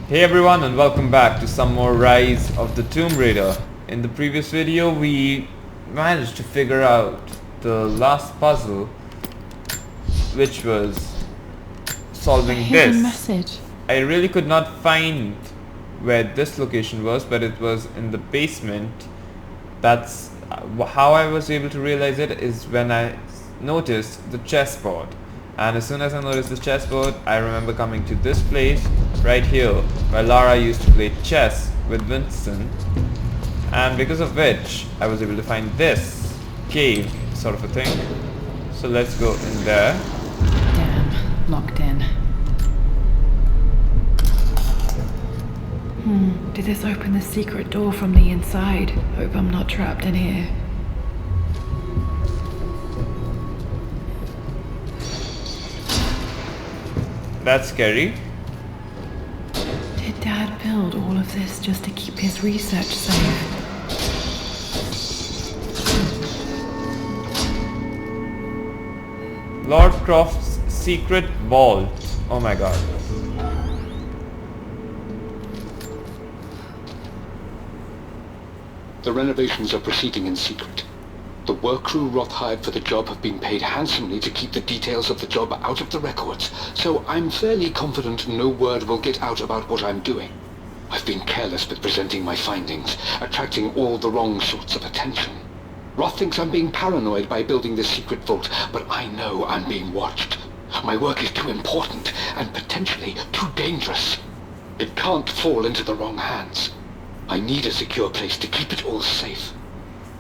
Hey everyone, and welcome back to some more Rise of the Tomb Raider. In the previous video we managed to figure out the last puzzle, which was solving this. Message. I really could not find where this location was, but it was in the basement. That's how I was able to realize it, is when I noticed the chessboard. And as soon as I noticed the chessboard, I remember coming to this place right here where Lara used to play chess with Winston, and because of which I was able to find this cave sort of a thing. So let's go in there. Damn, locked in. Did this open the secret door from the inside? Hope I'm not trapped in here. That's scary. Did Dad build all of this just to keep his research safe? Lord Croft's secret vault. Oh my god. The renovations are proceeding in secret. The work crew Roth hired for the job have been paid handsomely to keep the details of the job out of the records, so I'm fairly confident no word will get out about what I'm doing. I've been careless with presenting my findings, attracting all the wrong sorts of attention. Roth thinks I'm being paranoid by building this secret vault, but I know I'm being watched. My work is too important and potentially too dangerous. It can't fall into the wrong hands. I need a secure place to keep it all safe.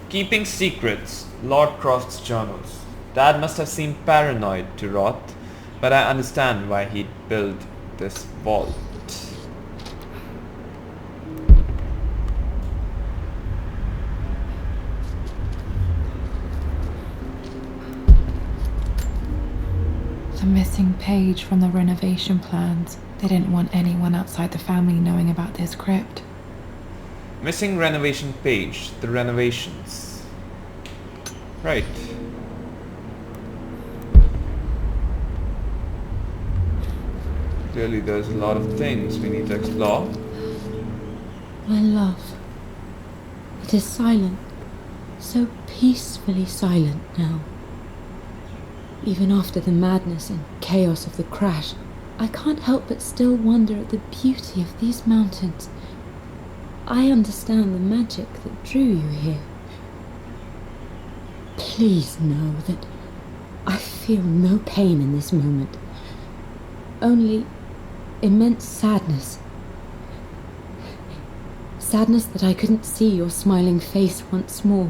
Keeping secrets. Lord Croft's journals. Dad must have seemed paranoid to Roth, but I understand why he'd build this vault. The missing page from the renovation plans. They didn't want anyone outside the family knowing about this crypt. Missing renovation page. The renovations. Right. Clearly there's a lot of things we need to explore. My love, it is silent, so peacefully silent now. Even after the madness and chaos of the crash, I can't help but still wonder at the beauty of these mountains. I understand the magic that drew you here. Please know that I feel no pain in this moment, only immense sadness. Sadness that I couldn't see your smiling face once more.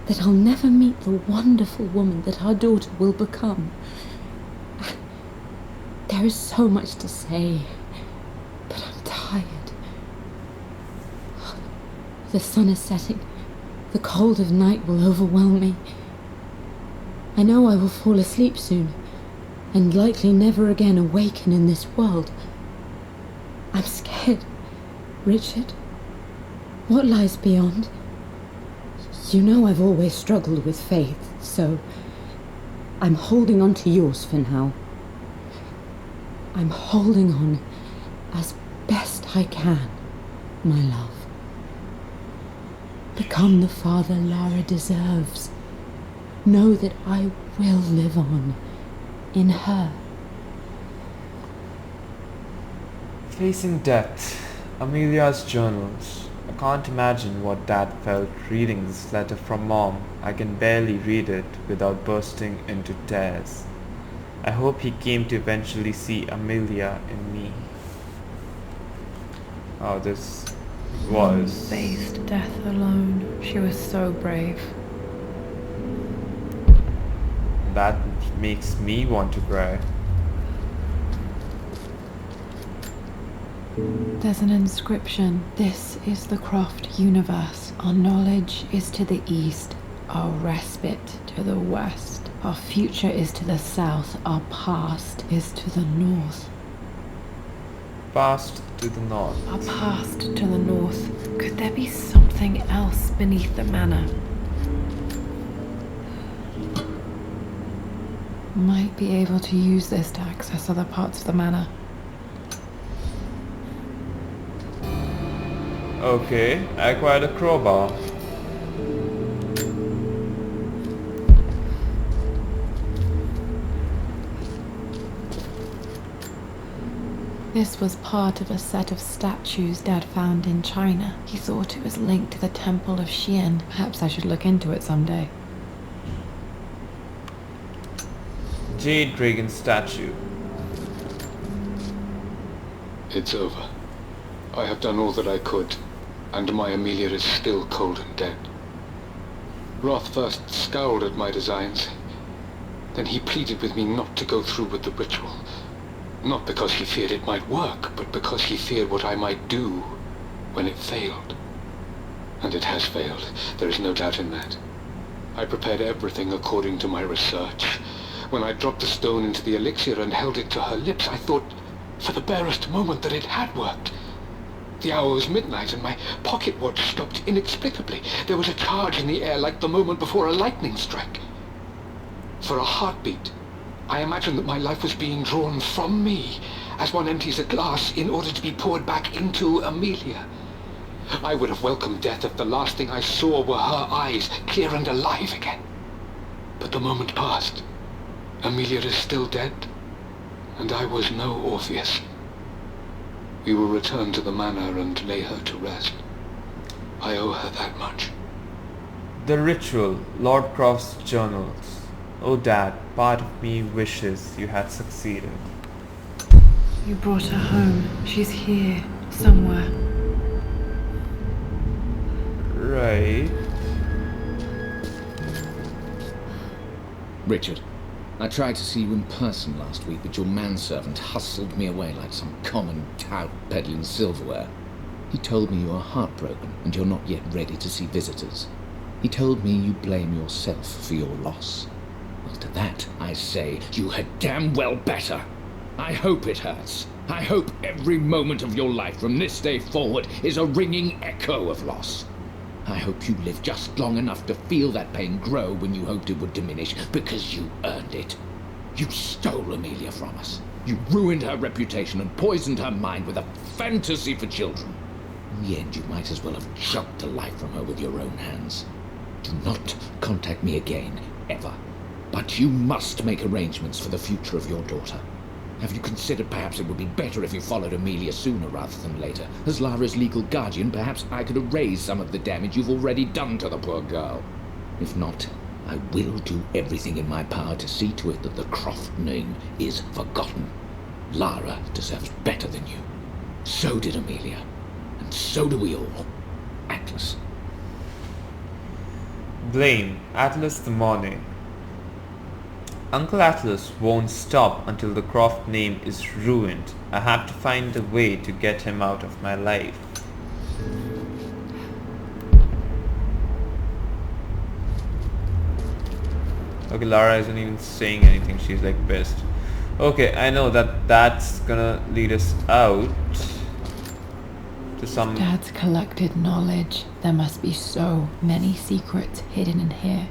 That I'll never meet the wonderful woman that our daughter will become. There is so much to say, but I'm tired. The sun is setting. The cold of night will overwhelm me. I know I will fall asleep soon, and likely never again awaken in this world. I'm scared. Richard, what lies beyond? You know I've always struggled with faith, so I'm holding on to yours for now. I'm holding on as best I can, my love. Become the father Lara deserves. Know that I will live on in her. Facing death. Amelia's journals. I can't imagine what Dad felt reading this letter from Mom. I can barely read it without bursting into tears. I hope he came to eventually see Amelia in me. Oh, this was... Faced death alone. She was so brave. That makes me want to cry. There's an inscription. This is the Croft universe. Our knowledge is to the east, our respite to the west. Our future is to the south, our past is to the north. Past to the north. Our past to the north. Could there be something else beneath the manor? Might be able to use this to access other parts of the manor. Okay, I acquired a crowbar. This was part of a set of statues Dad found in China. He thought it was linked to the Temple of Xian. Perhaps I should look into it someday. Jade Dragon statue. It's over. I have done all that I could, and my Amelia is still cold and dead. Roth first scowled at my designs. Then he pleaded with me not to go through with the ritual. Not because he feared it might work, but because he feared what I might do when it failed. And it has failed. There is no doubt in that. I prepared everything according to my research. When I dropped the stone into the elixir and held it to her lips, I thought for the barest moment that it had worked. The hour was midnight and my pocket watch stopped inexplicably. There was a charge in the air like the moment before a lightning strike. For a heartbeat, I imagined that my life was being drawn from me, as one empties a glass in order to be poured back into Amelia. I would have welcomed death if the last thing I saw were her eyes, clear and alive again. But the moment passed. Amelia is still dead, and I was no Orpheus. We will return to the manor and lay her to rest. I owe her that much. The ritual, Lord Croft's journals. Oh Dad, part of me wishes you had succeeded. You brought her home. She's here, somewhere. Right. Richard, I tried to see you in person last week, but your manservant hustled me away like some common tout peddling silverware. He told me you are heartbroken and you're not yet ready to see visitors. He told me you blame yourself for your loss. Well, to that I say you had damn well better. I hope it hurts. I hope every moment of your life from this day forward is a ringing echo of loss. I hope you live just long enough to feel that pain grow when you hoped it would diminish, because you earned it. You stole Amelia from us. You ruined her reputation and poisoned her mind with a fantasy for children. In the end, you might as well have chucked the life from her with your own hands. Do not contact me again, ever. But you must make arrangements for the future of your daughter. Have you considered perhaps it would be better if you followed Amelia sooner rather than later? As Lara's legal guardian, perhaps I could erase some of the damage you've already done to the poor girl. If not, I will do everything in my power to see to it that the Croft name is forgotten. Lara deserves better than you. So did Amelia. And so do we all. Atlas. Blame, Atlas the Morning. Uncle Atlas won't stop until the Croft name is ruined. I have to find a way to get him out of my life. Okay, Lara isn't even saying anything. She's like pissed. Okay, I know that that's gonna lead us out to some... Dad's collected knowledge. There must be so many secrets hidden in here.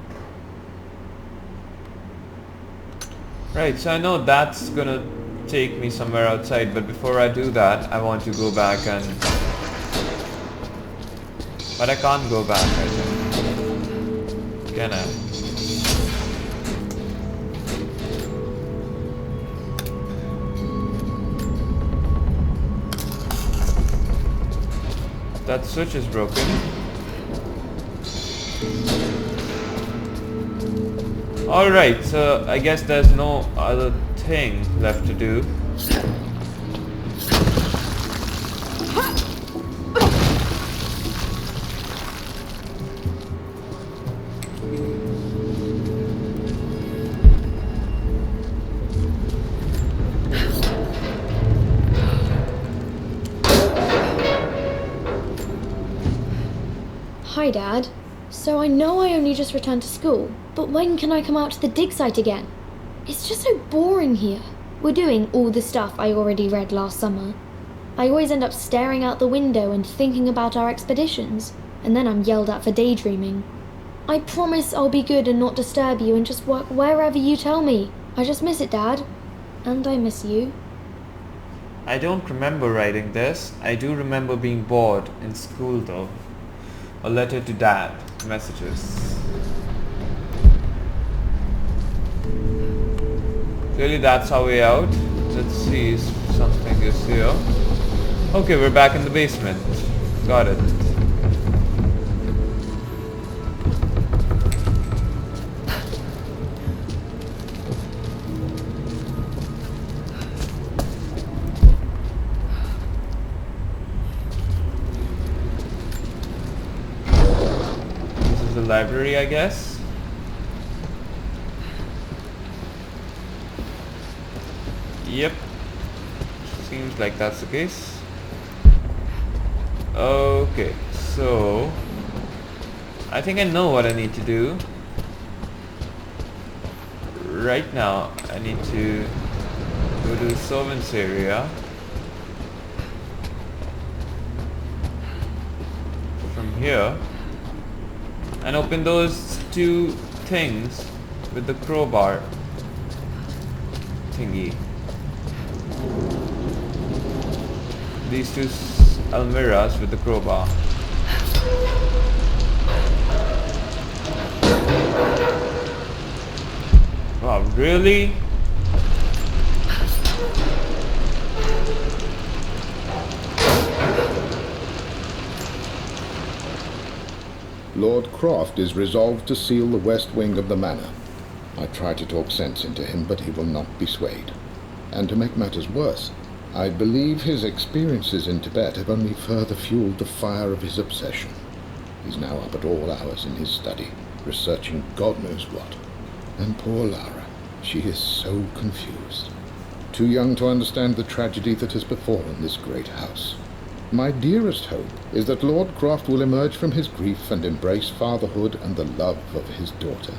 Right, so I know that's gonna take me somewhere outside, but before I do that, I want to go back and... But I can't go back, I think. Can I? That switch is broken. Alright, so I guess there's no other thing left to do. Hi, Dad. So I know I only just returned to school, but when can I come out to the dig site again? It's just so boring here. We're doing all the stuff I already read last summer. I always end up staring out the window and thinking about our expeditions, and then I'm yelled at for daydreaming. I promise I'll be good and not disturb you and just work wherever you tell me. I just miss it, Dad. And I miss you. I don't remember writing this. I do remember being bored in school though. A letter to dad. Messages. Clearly that's our way out. Let's see if something is here. Okay, we're back in the basement. Got it. This is the library, I guess. Yep. Seems like that's the case. Okay, so I think I know what I need to do. Right now, I need to go to the servants area. From here. And open those two things with the crowbar thingy. These two almirahs with the crowbar. Wow, really? Lord Croft is resolved to seal the west wing of the manor. I try to talk sense into him, but he will not be swayed. And to make matters worse, I believe his experiences in Tibet have only further fueled the fire of his obsession. He's now up at all hours in his study, researching God knows what. And poor Lara, she is so confused. Too young to understand the tragedy that has befallen this great house. My dearest hope is that Lord Croft will emerge from his grief and embrace fatherhood and the love of his daughter.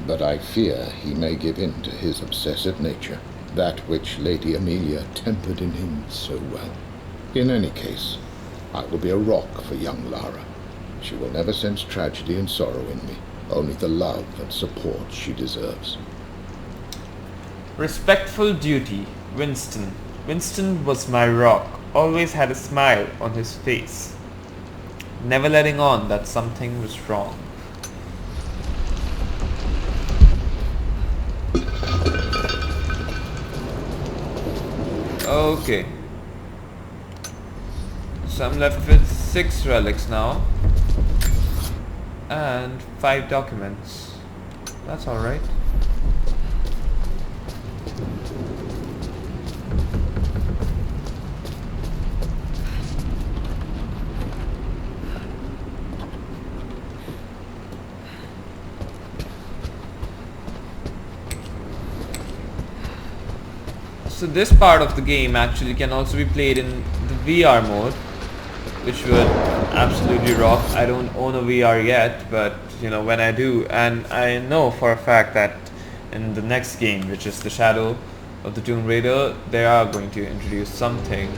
But I fear he may give in to his obsessive nature, that which Lady Amelia tempered in him so well. In any case, I will be a rock for young Lara. She will never sense tragedy and sorrow in me, only the love and support she deserves. Respectful duty, Winston. Winston was my rock, always had a smile on his face, never letting on that something was wrong. Okay. So I'm left with 6 relics now. And 5 documents. That's alright. So this part of the game actually can also be played in the VR mode, which would absolutely rock. I don't own a VR yet, but you know, when I do, and I know for a fact that in the next game, which is the Shadow of the Tomb Raider, they are going to introduce something.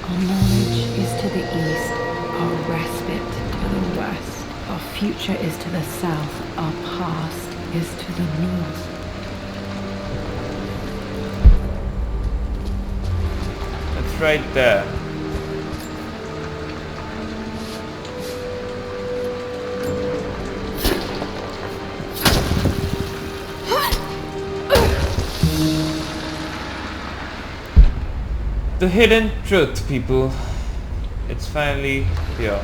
Our knowledge is to the east, our respite to the west, our future is to the south, our past is to the north. It's right there. The hidden truth, people. It's finally here.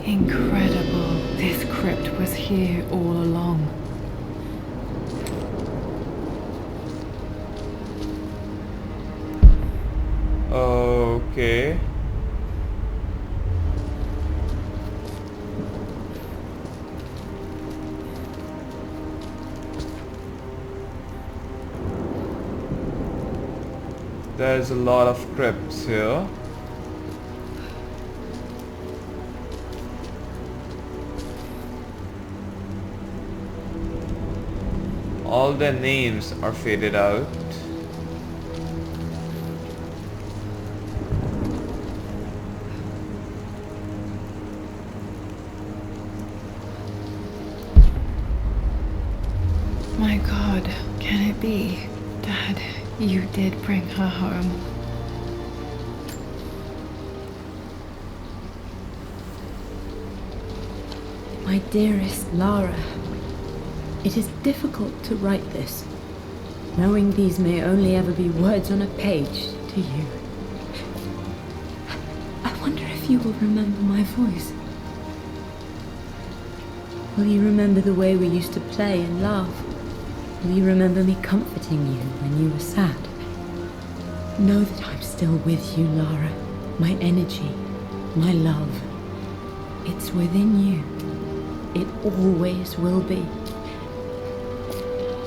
Incredible. This crypt was here all along. Okay. Okay. There's a lot of crypts here. All their names are faded out. My God, can it be? Dad, you did bring her home. My dearest Lara, it is difficult to write this, knowing these may only ever be words on a page to you. I wonder if you will remember my voice. Will you remember the way we used to play and laugh? Will you remember me comforting you when you were sad? Know that I'm still with you, Lara. My energy, my love. It's within you. It always will be.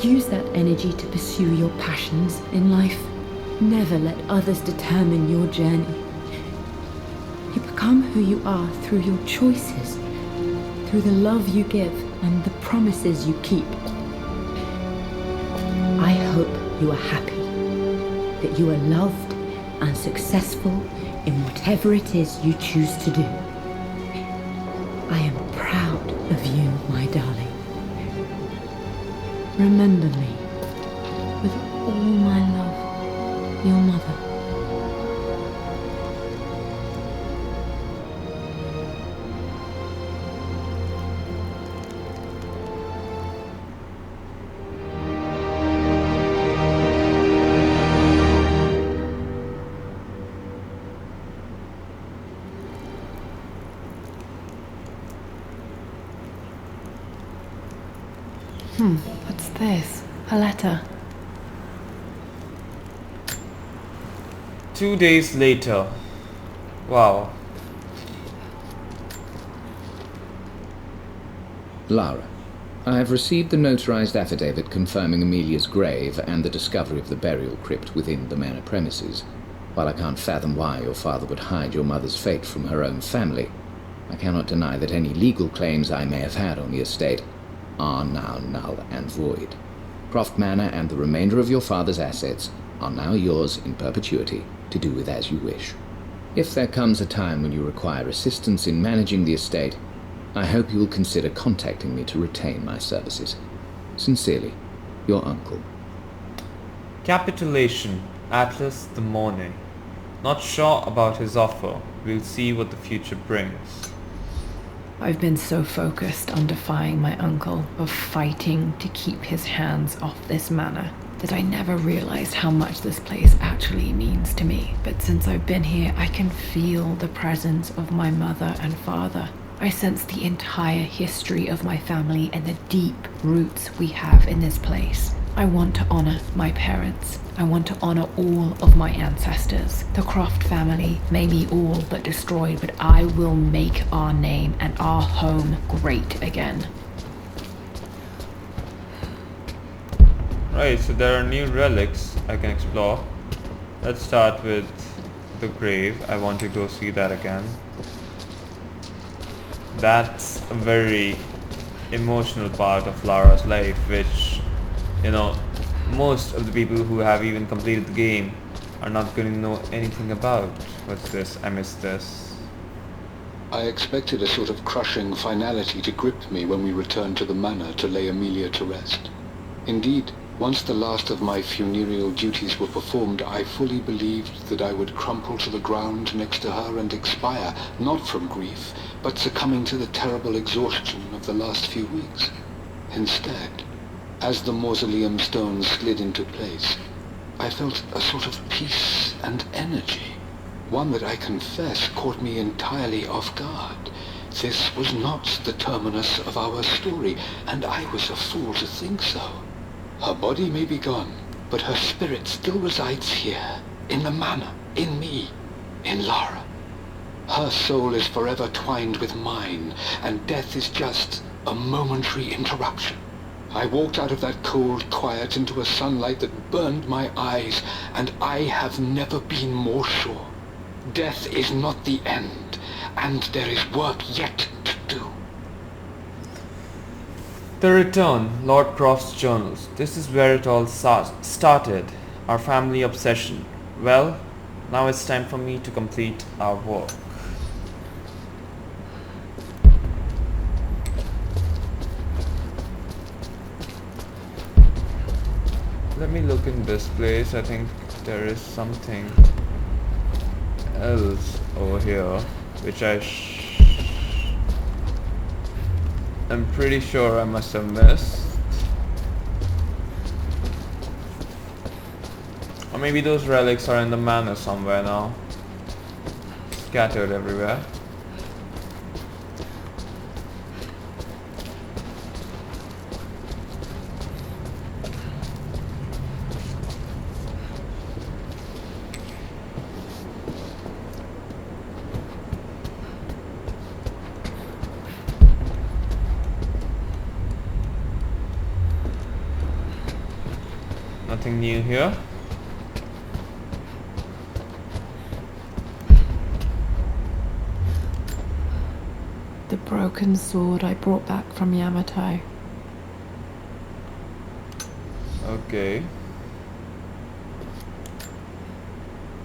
Use that energy to pursue your passions in life. Never let others determine your journey. You become who you are through your choices, through the love you give and the promises you keep. I hope you are happy, that you are loved and successful in whatever it is you choose to do. I am proud of you, my darling. Remember me, with all my love, your mother. What's this? A letter. 2 days later. Wow. Lara, I have received the notarized affidavit confirming Amelia's grave and the discovery of the burial crypt within the manor premises. While I can't fathom why your father would hide your mother's fate from her own family, I cannot deny that any legal claims I may have had on the estate are now null and void. Croft Manor and the remainder of your father's assets are now yours in perpetuity to do with as you wish. If there comes a time when you require assistance in managing the estate, I hope you will consider contacting me to retain my services. Sincerely, your uncle. Capitulation. Atlas the Morning. Not sure about his offer. We'll see what the future brings. I've been so focused on defying my uncle, of fighting to keep his hands off this manor, that I never realized how much this place actually means to me. But since I've been here, I can feel the presence of my mother and father. I sense the entire history of my family and the deep roots we have in this place. I want to honor my parents. I want to honor all of my ancestors. The Croft family may be all but destroyed, but I will make our name and our home great again. Right, so there are new relics I can explore. Let's start with the grave. I want to go see that again. That's a very emotional part of Lara's life, which, you know, most of the people who have even completed the game are not going to know anything about. What's this? I missed this. I expected a sort of crushing finality to grip me when we returned to the manor to lay Amelia to rest. Indeed, once the last of my funereal duties were performed, I fully believed that I would crumple to the ground next to her and expire, not from grief, but succumbing to the terrible exhaustion of the last few weeks. Instead, as the mausoleum stones slid into place, I felt a sort of peace and energy, one that I confess caught me entirely off guard. This was not the terminus of our story, and I was a fool to think so. Her body may be gone, but her spirit still resides here, in the manor, in me. in Lara. Her soul is forever twined with mine, and death is just a momentary interruption. I walked out of that cold quiet into a sunlight that burned my eyes, and I have never been more sure. Death is not the end, and there is work yet to do. The return, Lord Croft's journals. This is where it all started, our family obsession. Well, now it's time for me to complete our work. Let me look in this place. I think there is something else over here, which I'm pretty sure I must have missed. Or maybe those relics are in the manor somewhere now, scattered everywhere. Nothing new here. The broken sword I brought back from Yamato. Okay.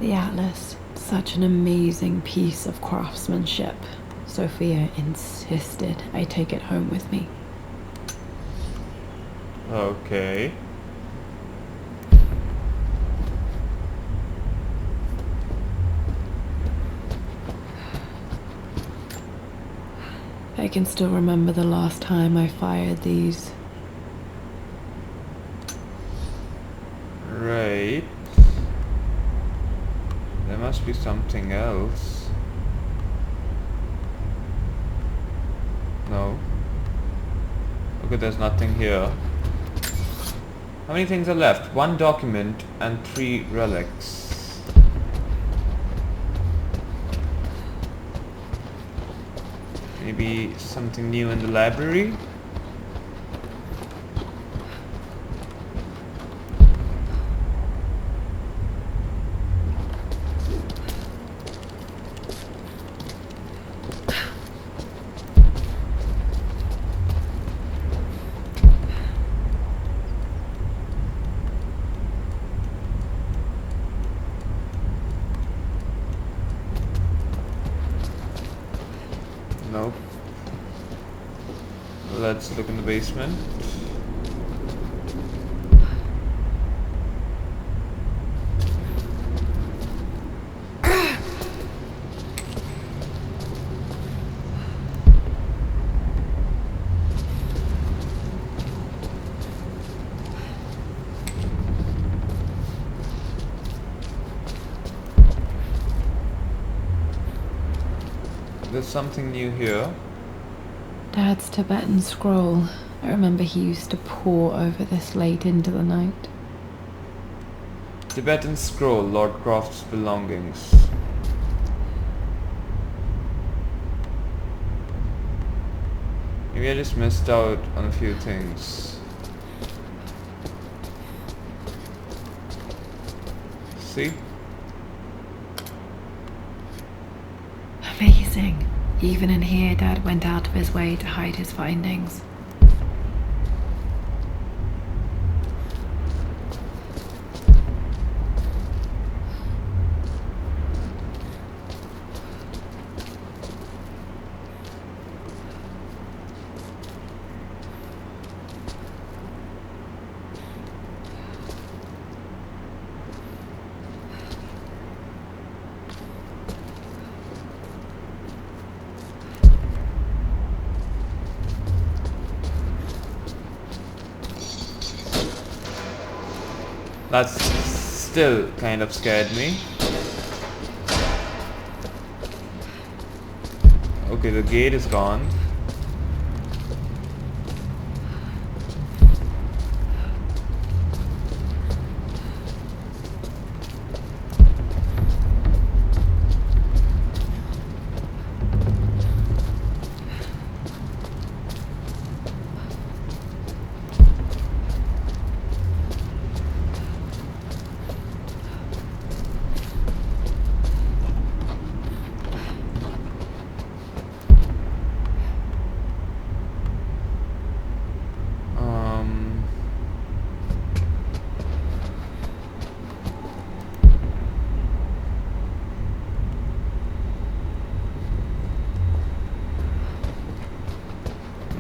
The atlas, such an amazing piece of craftsmanship. Sophia insisted I take it home with me. Okay. I can still remember the last time I fired these. Right. There must be something else. No. Okay, there's nothing here. How many things are left? 1 document and 3 relics. Maybe something new in the library? Nope. Let's look in the basement. There's something new here. Dad's Tibetan scroll. I remember he used to pore over this late into the night. Tibetan scroll, Lord Croft's belongings. Maybe I just missed out on a few things. See? Amazing. Even in here, Dad went out of his way to hide his findings. That still kind of scared me. Okay, the gate is gone.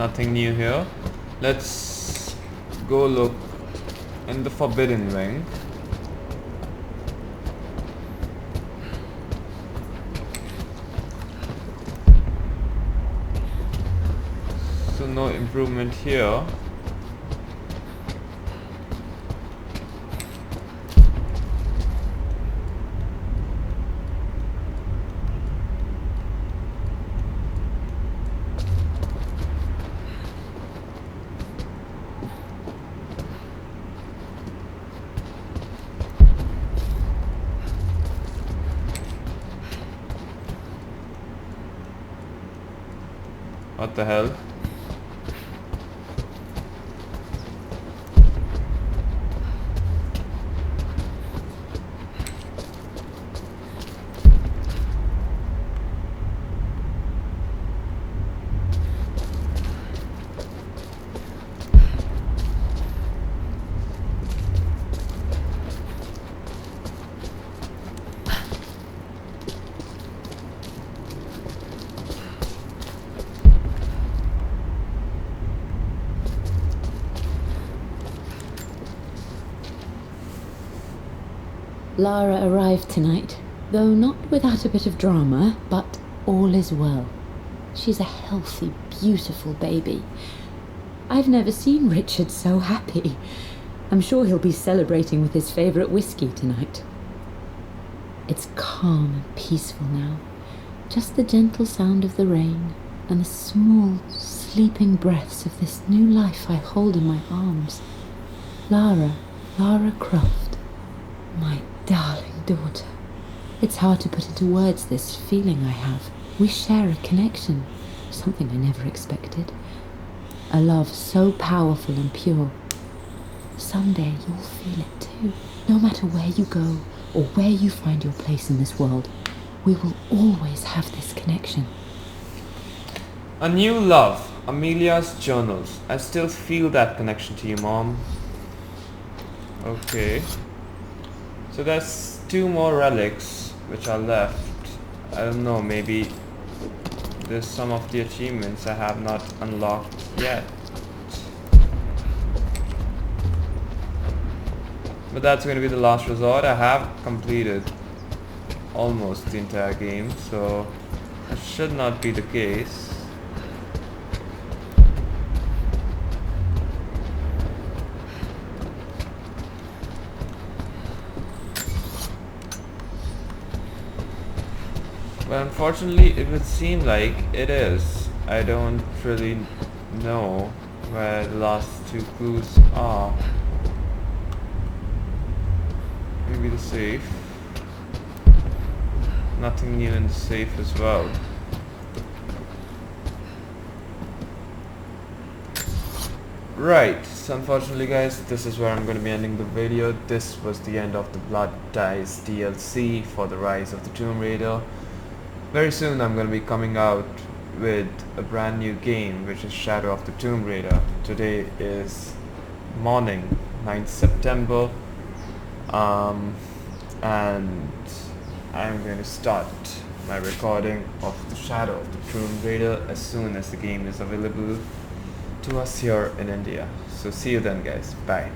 Nothing new here. Let's go look in the Forbidden Wing. So no improvement here. What the hell? Lara arrived tonight, though not without a bit of drama, but all is well. She's a healthy, beautiful baby. I've never seen Richard so happy. I'm sure he'll be celebrating with his favourite whiskey tonight. It's calm and peaceful now. Just the gentle sound of the rain and the small, sleeping breaths of this new life I hold in my arms. Lara Croft, my darling daughter. It's hard to put into words this feeling I have. We share a connection, something I never expected. A love so powerful and pure. Someday you'll feel it too. No matter where you go or where you find your place in this world, we will always have this connection. A new love. Amelia's journals. I still feel that connection to you, Mom. Okay. So there's 2 more relics which are left. I don't know, maybe there's some of the achievements I have not unlocked yet. But that's going to be the last resort. I have completed almost the entire game, so that should not be the case. But unfortunately, it would seem like it is. I don't really know where the last 2 clues are. Maybe the safe. Nothing new in the safe as well. Right, so unfortunately guys, this is where I'm going to be ending the video. This was the end of the Blood Dice DLC for the Rise of the Tomb Raider. Very soon I'm going to be coming out with a brand new game, which is Shadow of the Tomb Raider. Today is morning, 9th September, and I'm going to start my recording of the Shadow of the Tomb Raider as soon as the game is available to us here in India. So see you then guys, bye.